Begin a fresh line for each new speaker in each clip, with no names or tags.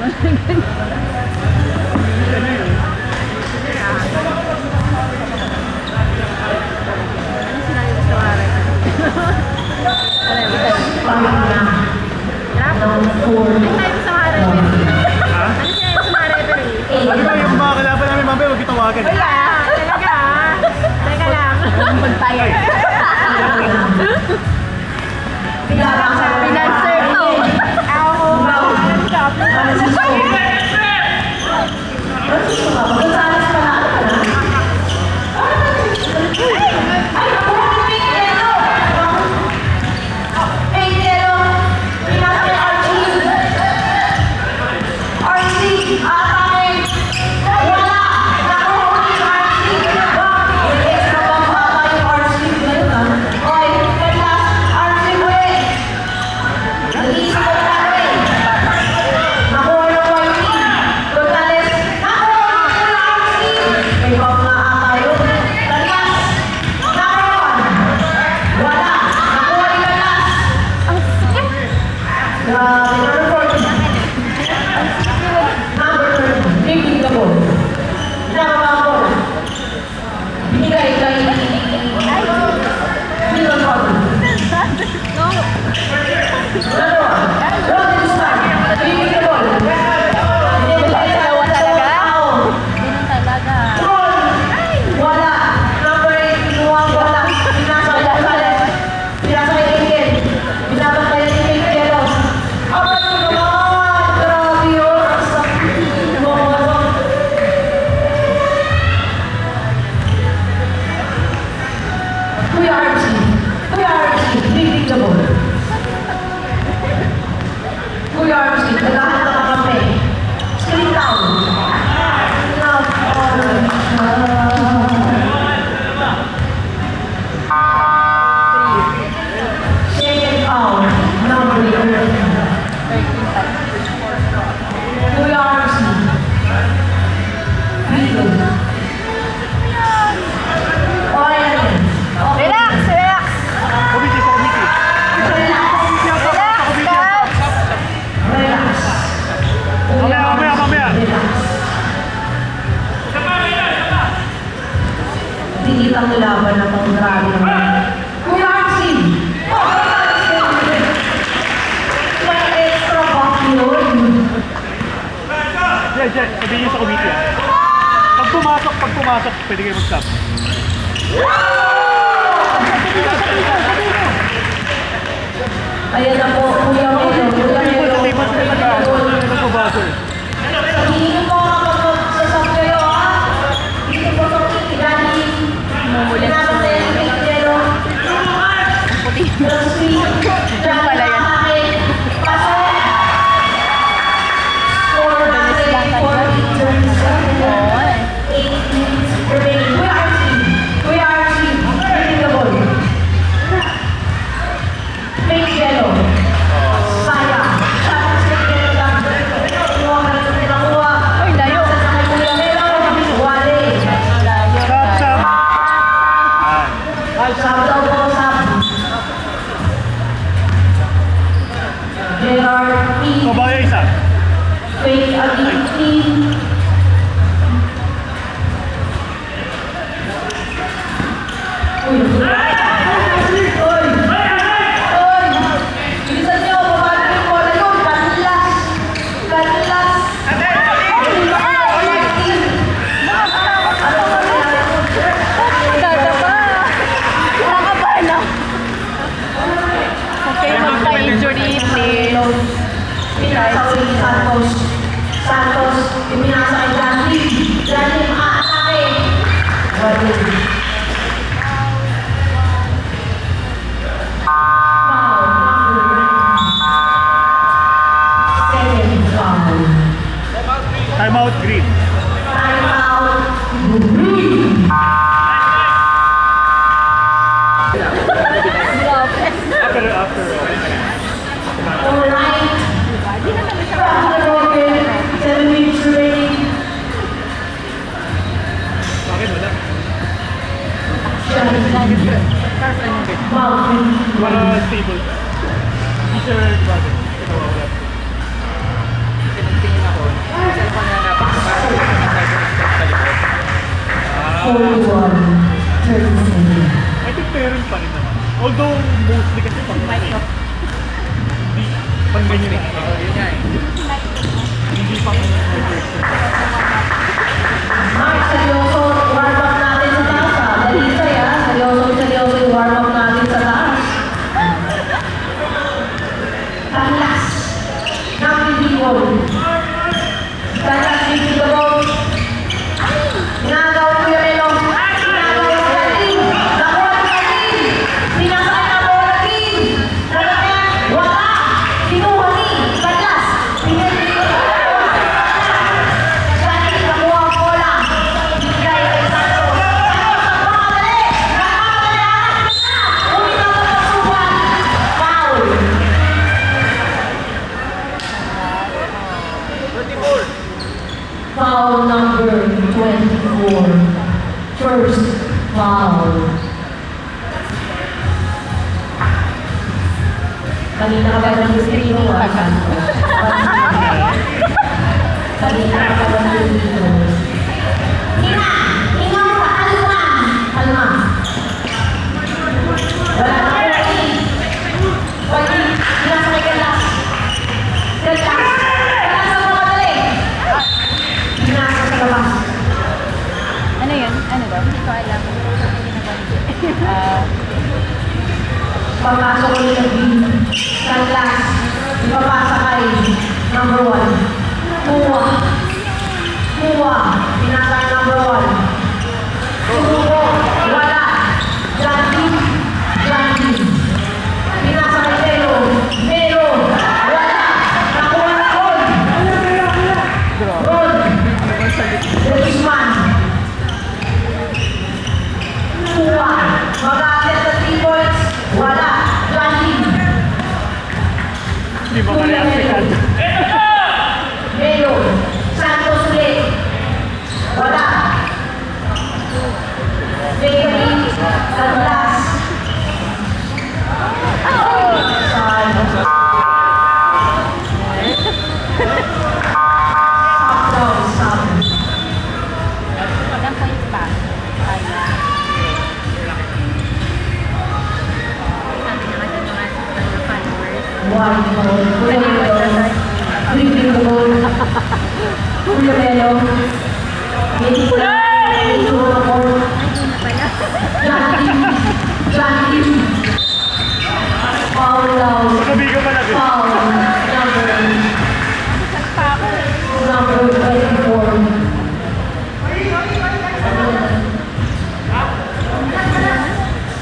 Ano ba yung mga kalaban namin mamaya, huwag itawagan.
Wala, talaga. Teka lang.
Magpayag.
Pinanser to. Ako.
Ang laban ng pang-grabe naman. Kuya Arsin! May extra buff yun.
Jen, sabihin niyo sa committee. Pag pumasok, pwede kayo mag-stop.
Ayan na po, Kuya Melo. Kuya Melo. Hindi niyo po makapag-sasap kayo, ha? Dito po sa Kitty.
Mumulit sa puti. Diyan pala yan. Dalis lang tayo. Oo eh.
Kuya Archie, ready the ball. Fake yellow. Sayang. Sayang sa yellow lang. Kuha ka na sa pinakuha.
Uy, layo.
Kuya Melo, wale. Sab daw po, sab. Gerard P.
Kabaya isa.
Fake again, P. Uy! Uy! Bilisan niyo, babalik yung bola yun. Katilas! Katilas!
Dadapa. Nakakabahan ako. Okay, magka-injury, please.
Pinasa ulit ni Santos. Santos, pinasa kay Jandy. Jandy, maatake. Wali. Second foul.
Time out, green.
Time out. Green.
After.
Alright. From the Rocket, 7 minutes remaining.
Bakit wala?
Mountain.
Para stable. Teacher, bakit? Ito wala. Pinagtingin ako. I think meron pa rin naman. Although, mostly kasi pang hindi, pang ganyan eh. Hindi pang
Mark, seryoso, warm up natin sa taas ha. Dalisay ha, seryoso yung warm up natin sa taas. Kanlas. Nakibigol. Kanlas, bigigol. Ginagawa ko yung elong. Ginagawa ko yung team. Nakuha ko yung team. Sinasakay na ko yung team. Nalakyan, wala. Kinuha ni. Kanlas. Pinagigol. Dahil nakuha ang bola. Bigay kay Santos. Santos, nagmamadali. Nagmamadali. Anak na. Umitaw na pagsuban. Foul. Foul number 24. First foul. Kanina ka ba nag-streaming ba, Santos? Kanina ka ba nag-streaming? Hina! Hina mo pa! Kalma! Kalma! Wala na ko lagi! Wagi! Hina sa may galas! Galas! Galas sa mga dali! Hina sa labas!
Ano yun? Ano daw? Hindi ko alam.
Pagpasok ko yung nag-beam sa class, ipapasa kay number 1. Kuha. Kuha. Pinasa kay number 1. Subuko. Wala. Janty. Janty. Pinasa kay Telo. Telo. Wala. Nakuha na Rod. Rod. Guzman. Kuha. Mag-aatlet sa 3 points. Wala. Janty.
Hindi ba kaya second?
Melo. Santos ulit. Wala. Bakery. Douglas.
Ilang points pa? Sabi naman yung mga followers.
One goal. Green goal. Kuya Melo. Hindi ko na. Hindi ko na. Janty. Janty. Foul daw.
Sabi ka pala din.
Foul. Number 24.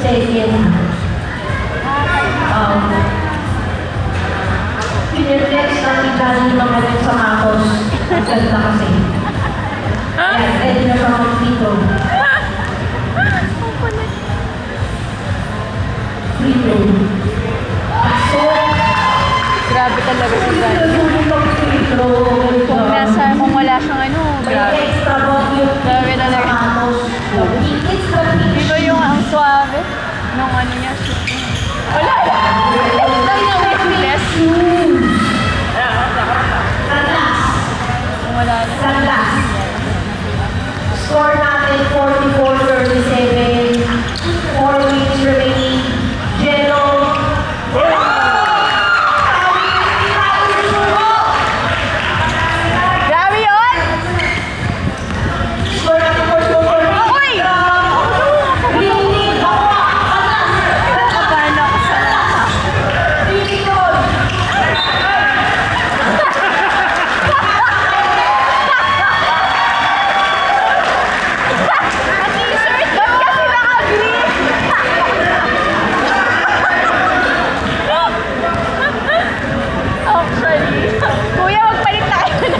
Second. Pinirflex na ni Johnny Magalin sa Marcos. Ang ganda kasi. Ayan, ready na siya mag-free-throw. Free-throw. So,
Grabe talaga si Jan.
free-throw.
Kung wala siyang ano,
May
grabe.
extra ball yung
Grabe talaga.
Marcos. It's the
Di ba yung ang suave? Nung ano niya, shoot niya. Wala! It's lang yung weakness.
Kanlas.
Kung wala na.
Kanlas. Score natin 44-37. 4 minutes remaining. Jello.
Grabe yun!
Score natin 44-37.
Uy!
Lini. Bawa. Kanlas.
Paano ako sa...
Lini goal.
T-shirt! Ba't kasi naka-green? Actually. Kuya, magpalit tayo na.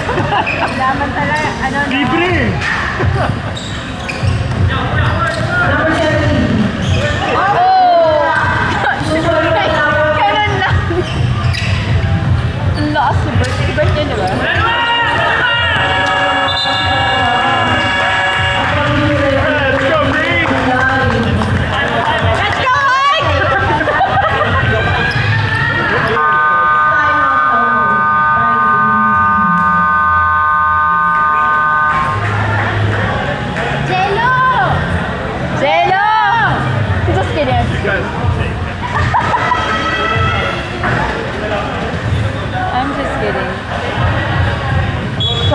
Laman talaga. Ano na?
Libre!
Number 17.
Oh!
Susunod na number
Ganun lang. Ang lakas si birthday. Birthday, di ba?
Let's go, Green!
Let's go, Mike! Jello!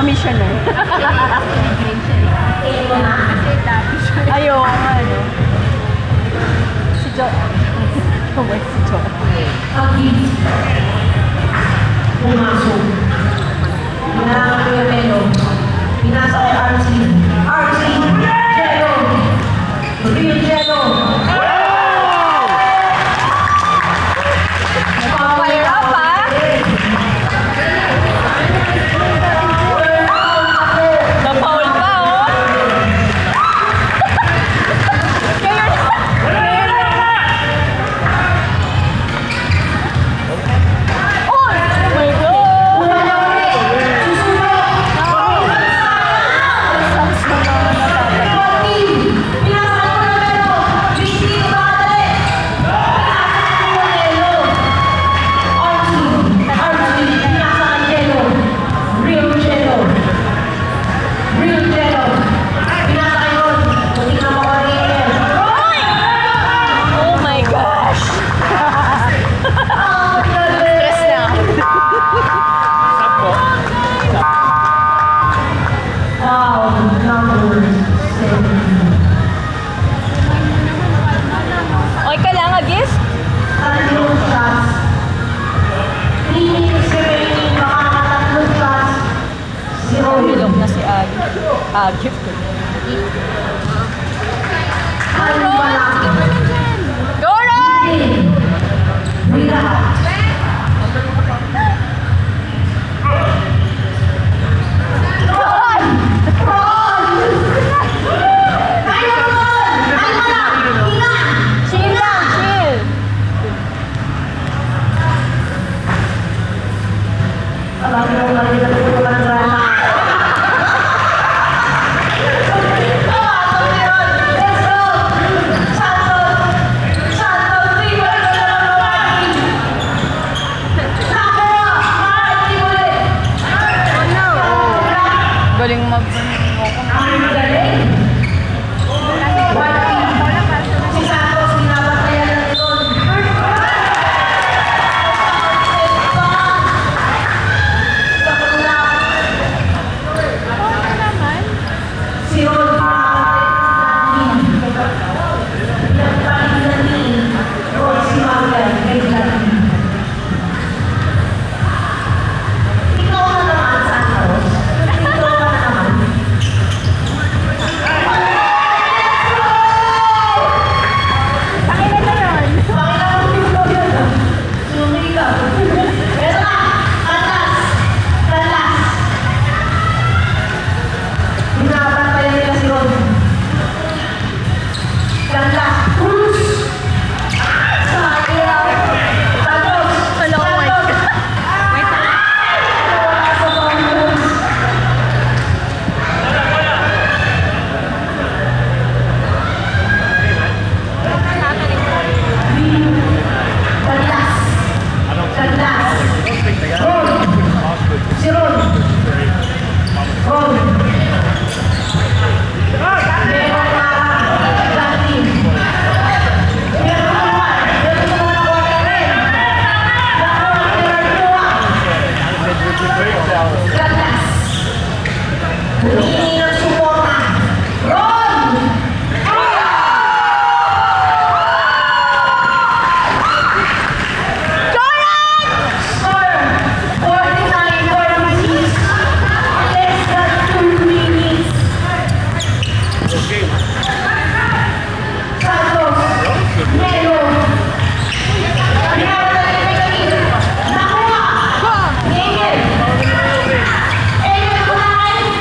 commissioner. Ayaw, ano. Si Jo. Kumay si Jo.
Pag-ibig. Pumasok. Pinarang ko yung melo. Pinasa ko RC. RC! Jello! Real Jello!
Fire up, ha? Na-foul pa, oh. Oh my God!
Una na ulit! Susunod! Pinasa ko yung melo! Risky ko ba dali? Real Jello. Real Jello. Pinasa kayo. Hindi na makarin.
Oh my gosh! Stress na.
Stop po.
Wow, number 7.
Okay ka lang, Agis?
Tatlong shots. 3 minutes remaining. Makakatatlong shots. 0
Bilog na si Agis. Agis.
Ano ba lang?
Go, Ron!
Bring it out.
Chill lang, chill. Galing mag...
Ikaw na naman, Santos. Ikaw na naman.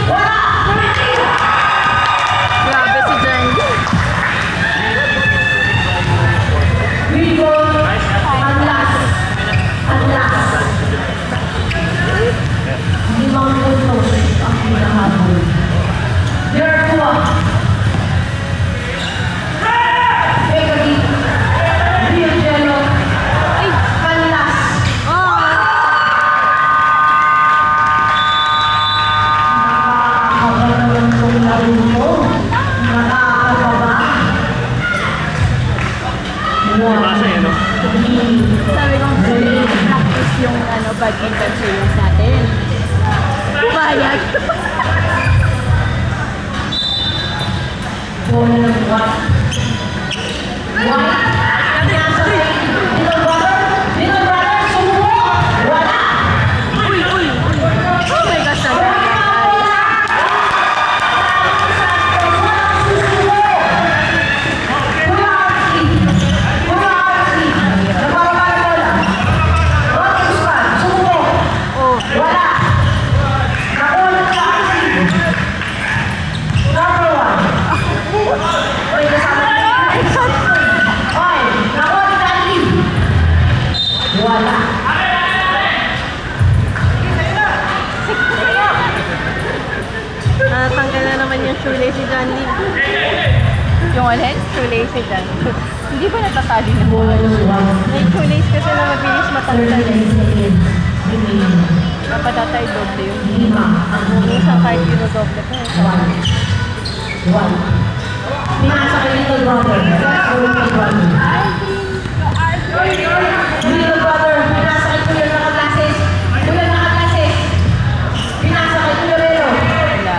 Wala! May kasama na yun. Oy, nakuha ni Daddy. Wala.
Natanggal na naman yung shoelace si John Lee. Yung alin? Shoelace si John. Hindi ba natatali na po? May shoelace kasi na mabilis matanggal eh. Dapat tatay doble yun. Yung isang kahit doble ko.
Pinasa kay little brother. Little brother, pinasa kay Kuya naka-glasses. Kuya naka-glasses. Pinasa kay Kuya Rero.
Wala na.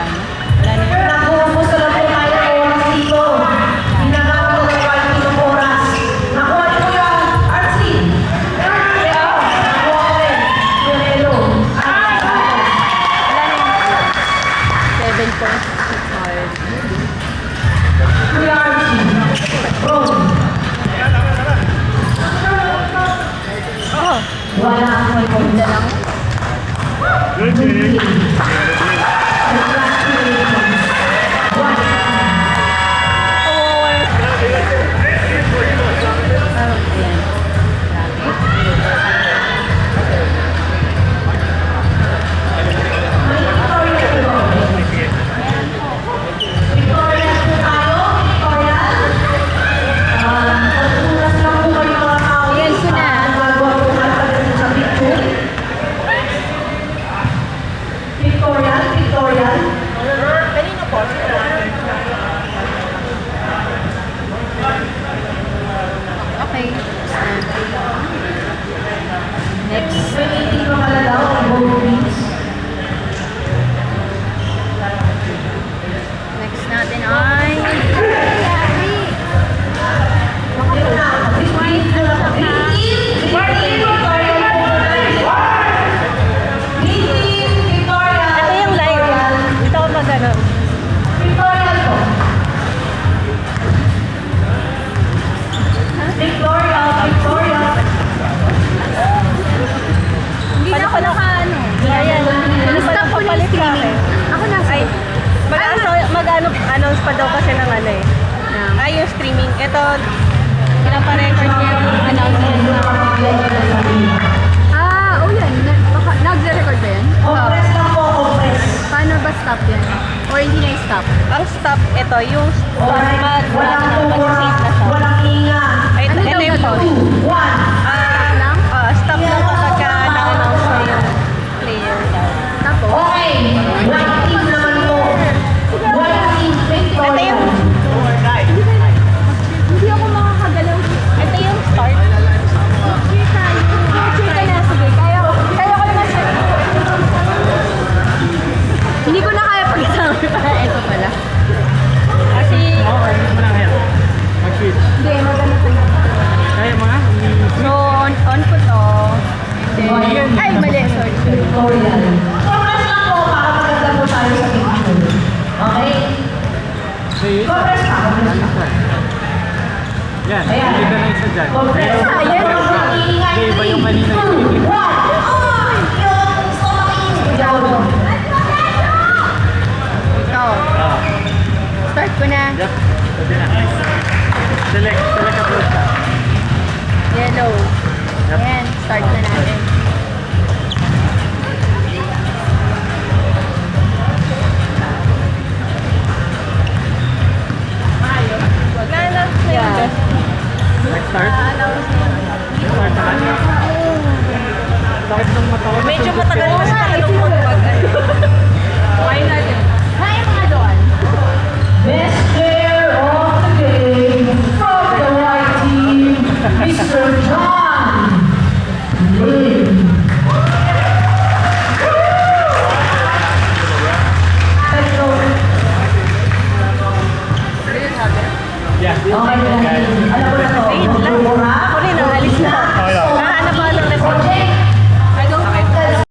Wala na yun.
Nag-uubos na lang po tayo ng oras dito. Ginagawa ko ng quality ng oras. Nakuha ni Kuya Artsy. Nakuha ko rin. Kuya Rero.
Wala na yun. 7 points.
Kuya Artsy. Bro.
Oh,
Wala ang may point.
wala lang.
Good, Jake.
Okay. Next. Next natin ay... Ito yung live. Ito ako mag-ano. Hindi na ako naka-ano. Ayan. Stop ko palit sa akin. Ako na. Ay, mag-announce pa daw kasi ng ano eh. Ay, yung streaming. Ito, pinaparecord niya yung announcement na.
Oh yan. Nag-record ba yan? Paano ba stop yan? Or hindi na i-stop?
Ang stop, ito, yung mag-save na siya. Ay,
Ano
ito
daw
yung pause.
lang?
Stop lang kapag na-announce na yung player daw.
Tapos?
Ito yung,
Hindi ako makakagalaw.
ito yung start.
Cheer tayo. Cheer ka na. Sige. Kaya ko naman siya. Hindi ko na kaya pag-isama. Ito pala.
Kasi,
Okay, mo na kaya. Mag-switch.
Hindi, maganda pa yun.
Kaya mga,
so, on ko to. And then, ay, mali. Sorry.
say, yan, hindi ka na isa dyan. Hindi, iba yung kanina.
Ikaw.
Ah,
Start ko na.
yep, pwede na. Select approach ka.
Yellow.
Yep.
Ayan, start na natin. Wala na.
Yeah.
Next start. Start na ka. Sakit ng mata ko.
Medyo matagal na siya kalungkot pag ano. Try natin.
Hi, mga doon.
Best player of the game from the white team, Mr. John Lim. Let's go.
Yeah.
Okay, Daddy. Alam ko na to.